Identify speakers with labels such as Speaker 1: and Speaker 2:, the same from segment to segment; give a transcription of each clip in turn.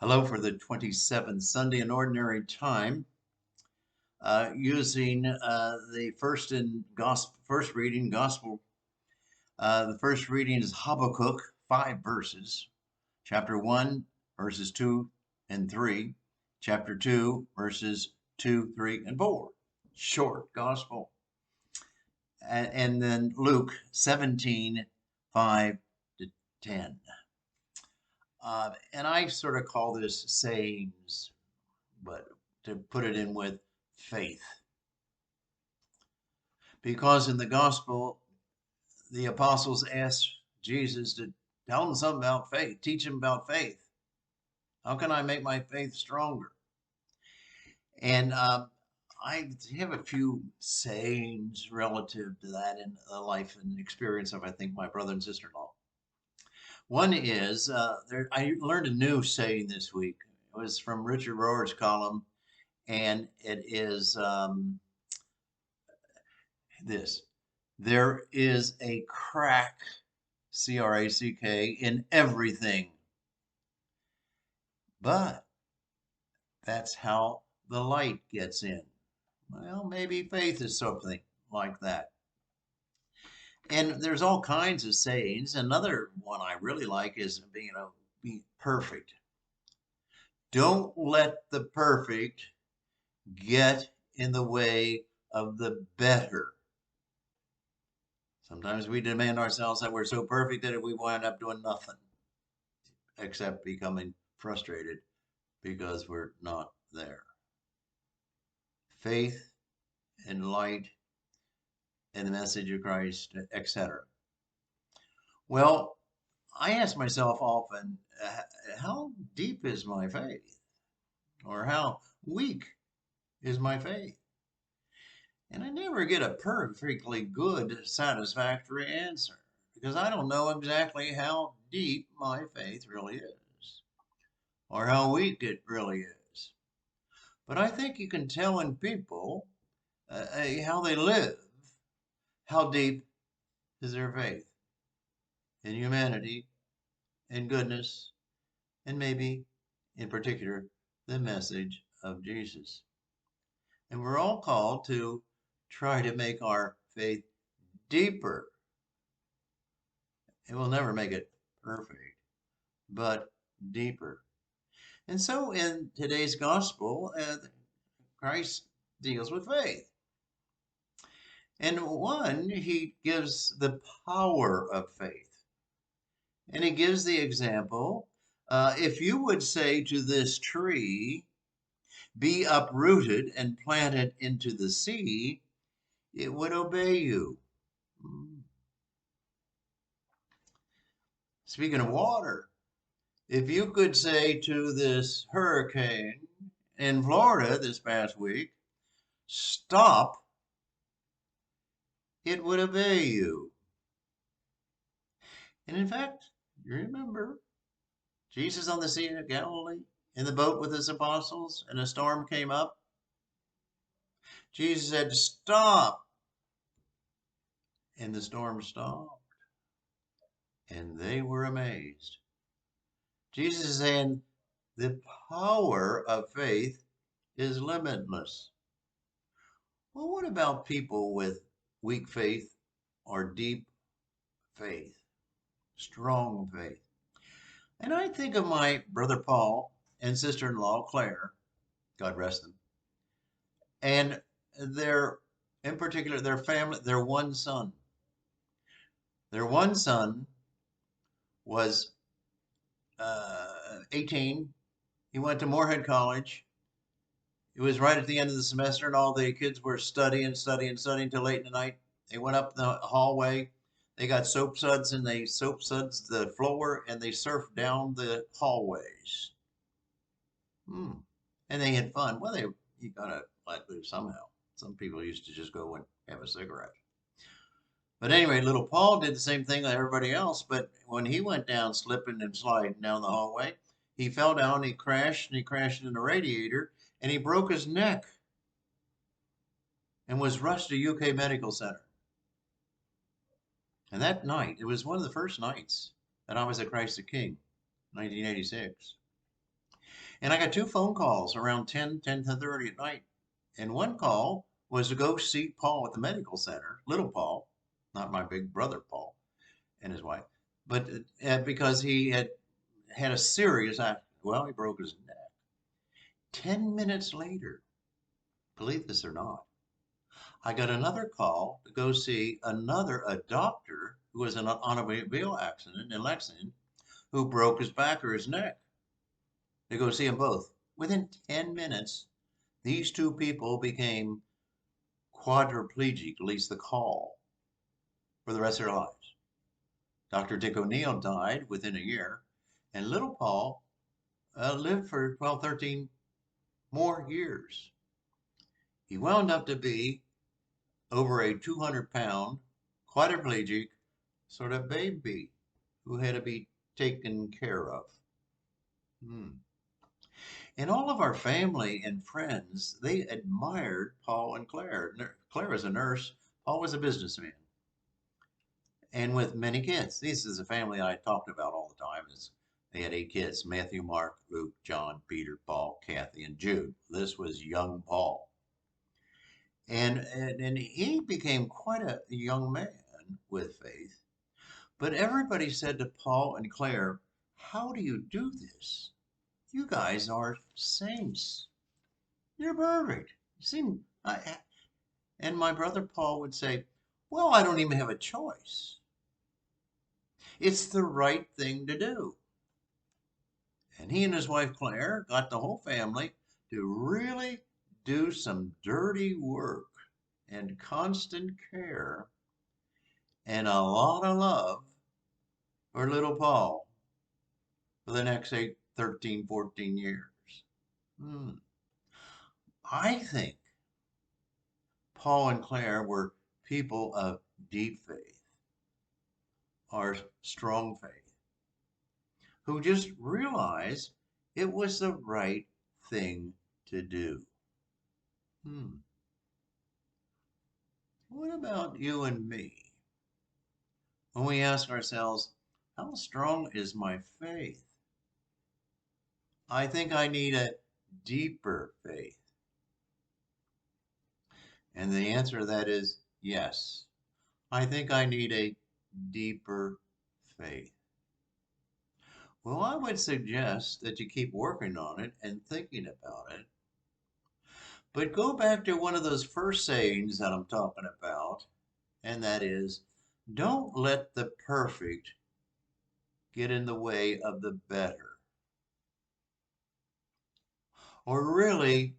Speaker 1: Hello for the 27th Sunday in Ordinary Time, using the first reading gospel. The first reading is Habakkuk, 5 verses. Chapter 1, verses 2 and 3. Chapter 2, verses 2, 3, and 4. Short gospel. And then Luke 17, 5 to 10. And I sort of call this sayings, but to put it in with faith. Because in the gospel, the apostles asked Jesus to tell them something about faith, teach them about faith. How can I make my faith stronger? And I have a few sayings relative to that in the life and experience of, I think, my brother and sister-in-law. One is, I learned a new saying this week. It was from Richard Rohr's column, and it is this: there is a crack, C-R-A-C-K, in everything, but that's how the light gets in. Well, maybe faith is something like that. And there's all kinds of sayings. Another one I really like is being be perfect. Don't let the perfect get in the way of the better. Sometimes we demand ourselves that we're so perfect that we wind up doing nothing except becoming frustrated because we're not there. Faith and light and the message of Christ, etc. Well, I ask myself often, how deep is my faith? Or how weak is my faith? And I never get a perfectly good, satisfactory answer because I don't know exactly how deep my faith really is or how weak it really is. But I think you can tell in people how they live, how deep is their faith in humanity, in goodness, and maybe in particular the message of Jesus. And we're all called to try to make our faith deeper. It will never make it perfect, but deeper. And so in today's gospel, Christ deals with faith. And one, he gives the power of faith. And he gives the example, if you would say to this tree, be uprooted and planted into the sea, it would obey you. Speaking of water, if you could say to this hurricane in Florida this past week, stop, it would obey you. And in fact, you remember Jesus on the Sea of Galilee in the boat with his apostles, and a storm came up. Jesus said, stop. And the storm stopped. And they were amazed. Jesus is saying the power of faith is limitless. Well, what about people with weak faith or deep faith, strong faith? And I think of my brother Paul and sister-in-law Claire, God rest them, and in particular, their family, their one son. Their one son was 18. He went to Moorhead College. It was right at the end of the semester, and all the kids were studying till late in the night. They went up the hallway. They got soap suds, and they soap suds the floor, and they surfed down the hallways. And they had fun. Well, you gotta let loose somehow. Some people used to just go and have a cigarette. But anyway, little Paul did the same thing like everybody else. But when he went down, slipping and sliding down the hallway, he fell down, he crashed into the radiator, and he broke his neck and was rushed to UK Medical Center. And that night, it was one of the first nights that I was at Christ the King, 1986. And I got two phone calls around 10:30 at night. And one call was to go see Paul at the medical center, little Paul, not my big brother Paul and his wife, but because he had had a serious accident. Well, he broke his neck. 10 minutes later, believe this or not, I got another call to go see a doctor who was in an automobile accident in Lexington who broke his back or his neck. To go see them both. Within 10 minutes, these two people became quadriplegic, at least the call, for the rest of their lives. Dr. Dick O'Neill died within a year, and little Paul lived for 12, 13 more years. He wound up to be over a 200-pound quadriplegic sort of baby who had to be taken care of. Hmm. And all of our family and friends, they admired Paul and Claire. Claire was a nurse, Paul was a businessman, and with many kids. This is a family I talked about all the time. They had 8 kids: Matthew, Mark, Luke, John, Peter, Paul, Kathy, and Jude. This was young Paul. And he became quite a young man with faith. But everybody said to Paul and Claire, "How do you do this? You guys are saints. You're perfect. And my brother Paul would say, "Well, I don't even have a choice. It's the right thing to do." And he and his wife Claire got the whole family to really do some dirty work and constant care and a lot of love for little Paul for the next 8, 13, 14 years. Hmm. I think Paul and Claire were people of deep faith or strong faith who just realized it was the right thing to do. Hmm. What about you and me? When we ask ourselves, how strong is my faith? I think I need a deeper faith. And the answer to that is yes. I think I need a deeper faith. Well, I would suggest that you keep working on it and thinking about it. But go back to one of those first sayings that I'm talking about, and that is, don't let the perfect get in the way of the better. Or really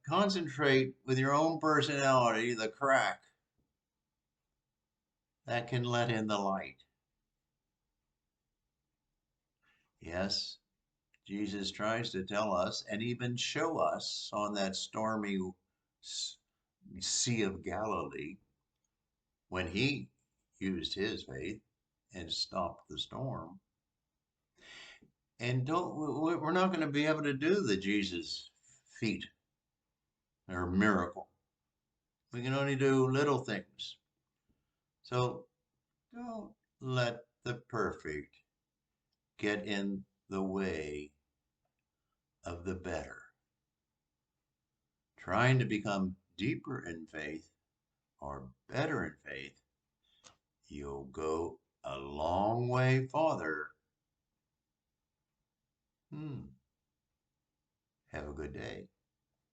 Speaker 1: concentrate with your own personality, the crack that can let in the light. Yes, Jesus tries to tell us and even show us on that stormy Sea of Galilee when he used his faith and stopped the storm. And we're not going to be able to do the Jesus feat or miracle. We can only do little things. So don't let the perfect get in the way of the better. Trying to become deeper in faith or better in faith, you'll go a long way farther. Have a good day.